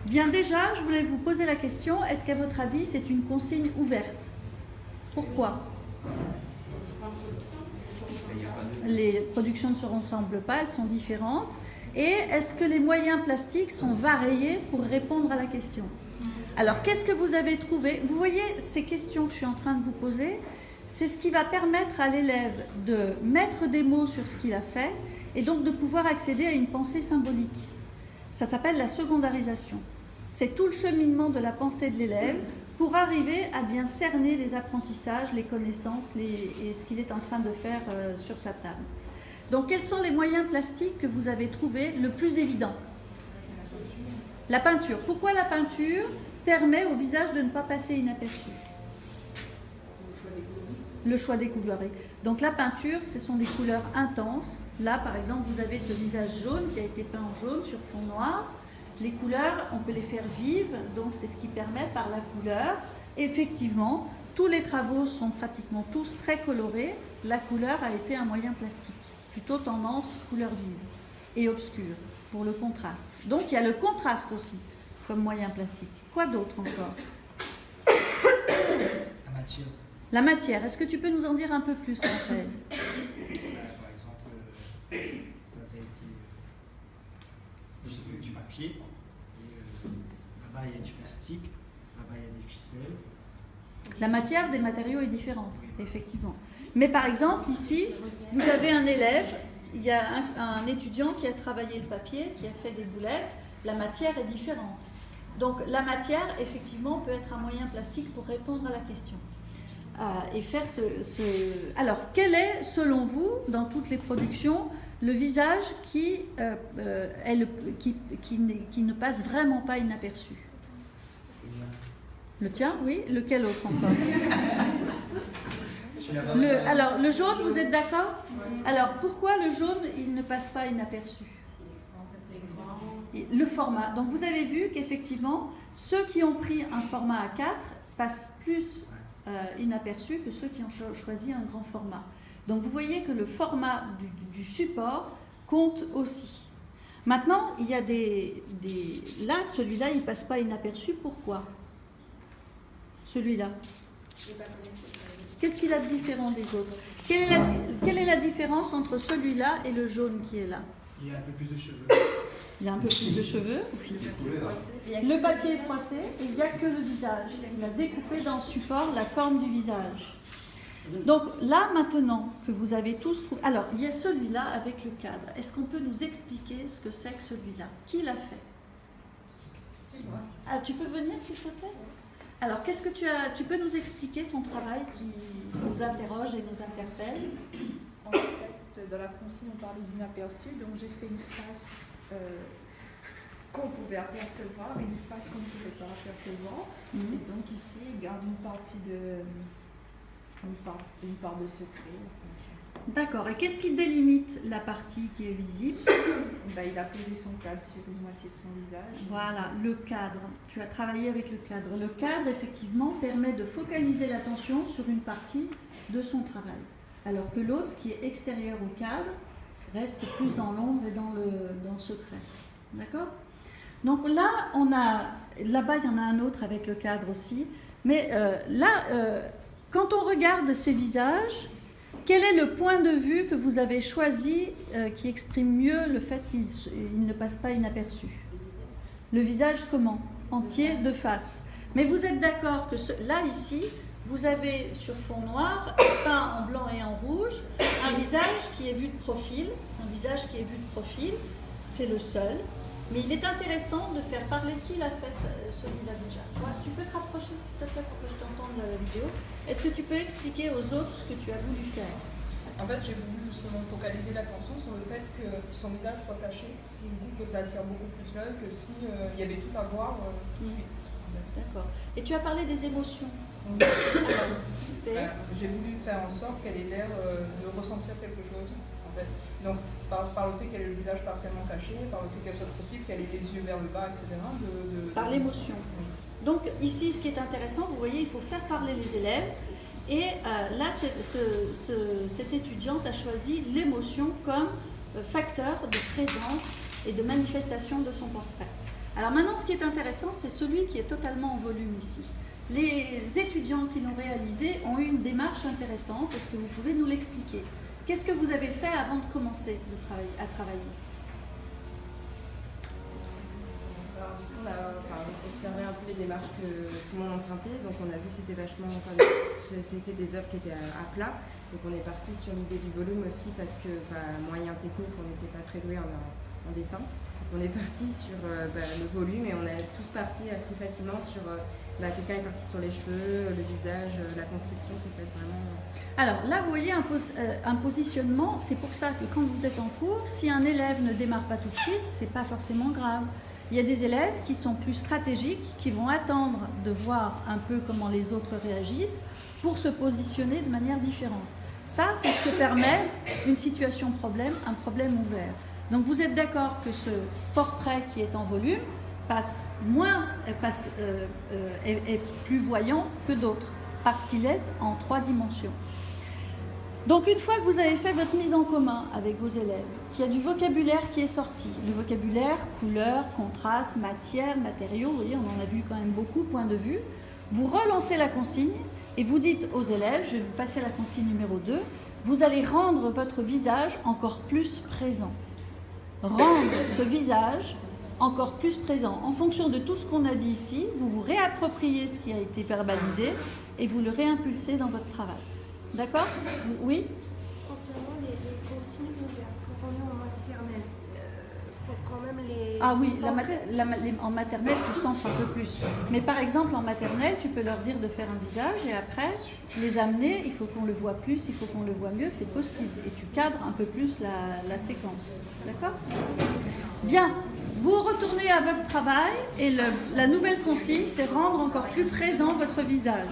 Bien déjà, je voulais vous poser la question, est-ce qu'à votre avis, c'est une consigne ouverte? Pourquoi? Les productions ne se ressemblent pas, elles sont différentes. Et est-ce que les moyens plastiques sont variés pour répondre à la question? Alors, qu'est-ce que vous avez trouvé? Vous voyez, ces questions que je suis en train de vous poser, c'est ce qui va permettre à l'élève de mettre des mots sur ce qu'il a fait et donc de pouvoir accéder à une pensée symbolique. Ça s'appelle la secondarisation. C'est tout le cheminement de la pensée de l'élève pour arriver à bien cerner les apprentissages, les connaissances et ce qu'il est en train de faire sur sa table. Donc, quels sont les moyens plastiques que vous avez trouvés le plus évident? La peinture. Pourquoi la peinture permet au visage de ne pas passer inaperçu? Le choix des couleurs. Donc la peinture, ce sont des couleurs intenses. Là, par exemple, vous avez ce visage jaune qui a été peint en jaune sur fond noir. Les couleurs, on peut les faire vives, donc c'est ce qui permet par la couleur. Effectivement, tous les travaux sont pratiquement tous très colorés. La couleur a été un moyen plastique, plutôt tendance couleur vive et obscure pour le contraste. Donc il y a le contraste aussi comme moyen plastique. Quoi d'autre encore? La matière. La matière, est-ce que tu peux nous en dire un peu plus, Raphaël? Par exemple, ça a été du papier, et là-bas il y a du plastique, là-bas il y a des ficelles. La matière des matériaux est différente, effectivement. Mais par exemple, ici, vous avez un élève, il y a un étudiant qui a travaillé le papier, qui a fait des boulettes, la matière est différente. Donc la matière, effectivement, peut être un moyen plastique pour répondre à la question. Et faire Alors, quel est, selon vous, dans toutes les productions, le visage qui ne passe vraiment pas inaperçu? Le tien, oui. Lequel autre encore? Alors, le jaune, vous êtes d'accord? Alors, pourquoi le jaune, il ne passe pas inaperçu? Le format. Donc, vous avez vu qu'effectivement, ceux qui ont pris un format A4 passent plus inaperçus que ceux qui ont choisi un grand format. Donc, vous voyez que le format du support compte aussi. Maintenant, il y a Là, celui-là, il ne passe pas inaperçu. Pourquoi? Celui-là. Qu'est-ce qu'il a de différent des autres? Quelle est la différence entre celui-là et le jaune qui est là? Il y a un peu plus de cheveux. Il y a un peu plus de cheveux. Le papier est froissé et il n'y a que le visage. Il a découpé dans le support la forme du visage. Donc là, maintenant que vous avez tous trouvé... Alors, il y a celui-là avec le cadre. Est-ce qu'on peut nous expliquer ce que c'est que celui-là? Qui l'a fait? C'est moi. Ah, tu peux venir, s'il te plaît? Alors, qu'est-ce que tu peux nous expliquer ton travail qui nous interroge et nous interpelle? En fait, dans la consigne, on parlait d'inaperçu, donc j'ai fait une face qu'on pouvait apercevoir et une face qu'on ne pouvait pas apercevoir. Et donc ici, il garde une part de secret. D'accord. Et qu'est-ce qui délimite la partie qui est visible? Il a posé son cadre sur une moitié de son visage. Voilà, le cadre. Tu as travaillé avec le cadre. Le cadre, effectivement, permet de focaliser l'attention sur une partie de son travail. Alors que l'autre, qui est extérieur au cadre, reste plus dans l'ombre et dans le secret. D'accord? Donc là, là-bas, il y en a un autre avec le cadre aussi. Mais quand on regarde ces visages, quel est le point de vue que vous avez choisi qui exprime mieux le fait qu'il ne passe pas inaperçu? Le visage comment? Entier, de face. Mais vous êtes d'accord que là, ici, vous avez sur fond noir, peint en blanc et en rouge, un visage qui est vu de profil. Un visage qui est vu de profil, c'est le seul. Mais il est intéressant de faire parler qui l'a fait celui-là déjà. Tu peux te rapprocher s'il te plaît pour que je t'entende la vidéo. Est-ce que tu peux expliquer aux autres ce que tu as voulu faire? En fait, j'ai voulu justement focaliser l'attention sur le fait que son visage soit caché, du coup que ça attire beaucoup plus l'œil que si il y avait tout à voir tout de suite. D'accord. Et tu as parlé des émotions. J'ai voulu faire en sorte qu'elle ait l'air de ressentir quelque chose. En fait. Donc, par le fait qu'elle ait le visage partiellement caché, par le fait qu'elle soit de profil, qu'elle ait les yeux vers le bas, etc. Par l'émotion. Oui. Donc, ici, ce qui est intéressant, vous voyez, il faut faire parler les élèves. Et là, cette étudiante a choisi l'émotion comme facteur de présence et de manifestation de son portrait. Alors maintenant, ce qui est intéressant, c'est celui qui est totalement en volume ici. Les étudiants qui l'ont réalisé ont eu une démarche intéressante. Est-ce que vous pouvez nous l'expliquer? Qu'est-ce que vous avez fait avant de commencer à travailler? Alors, du coup, on a observé un peu les démarches que tout le monde empruntait. Donc, on a vu que c'était vachement. C'était des œuvres qui étaient à plat. Donc, on est parti sur l'idée du volume aussi parce que, moyen technique, on n'était pas très doué en dessin. Donc, on est parti sur le volume et on est tous partis assez facilement sur. Quelqu'un est parti sur les cheveux, le visage, la construction, c'est peut être vraiment. Alors là, vous voyez un positionnement. C'est pour ça que quand vous êtes en cours, si un élève ne démarre pas tout de suite, c'est pas forcément grave. Il y a des élèves qui sont plus stratégiques, qui vont attendre de voir un peu comment les autres réagissent pour se positionner de manière différente. Ça, c'est ce que permet une situation problème, un problème ouvert. Donc vous êtes d'accord que ce portrait qui est en volume est plus voyant que d'autres, parce qu'il est en 3 dimensions. Donc une fois que vous avez fait votre mise en commun avec vos élèves, qu'il y a du vocabulaire qui est sorti, le vocabulaire, couleur, contraste, matière, matériaux, vous voyez, on en a vu quand même beaucoup, point de vue, vous relancez la consigne et vous dites aux élèves, je vais vous passer la consigne numéro 2, vous allez rendre votre visage encore plus présent. Rendre ce visage encore plus présent. En fonction de tout ce qu'on a dit ici, vous vous réappropriez ce qui a été verbalisé et vous le réimpulsez dans votre travail. D'accord? Oui? Concernant les consignes ouvertes, quand on est en maternelle, il faut quand même les Ah oui, centrer. en maternelle, tu centres un peu plus. Mais par exemple, en maternelle, tu peux leur dire de faire un visage et après, les amener, il faut qu'on le voit plus, il faut qu'on le voit mieux, c'est possible. Et tu cadres un peu plus la séquence. D'accord? Bien. Vous retournez à votre travail et la nouvelle consigne, c'est rendre encore plus présent votre visage.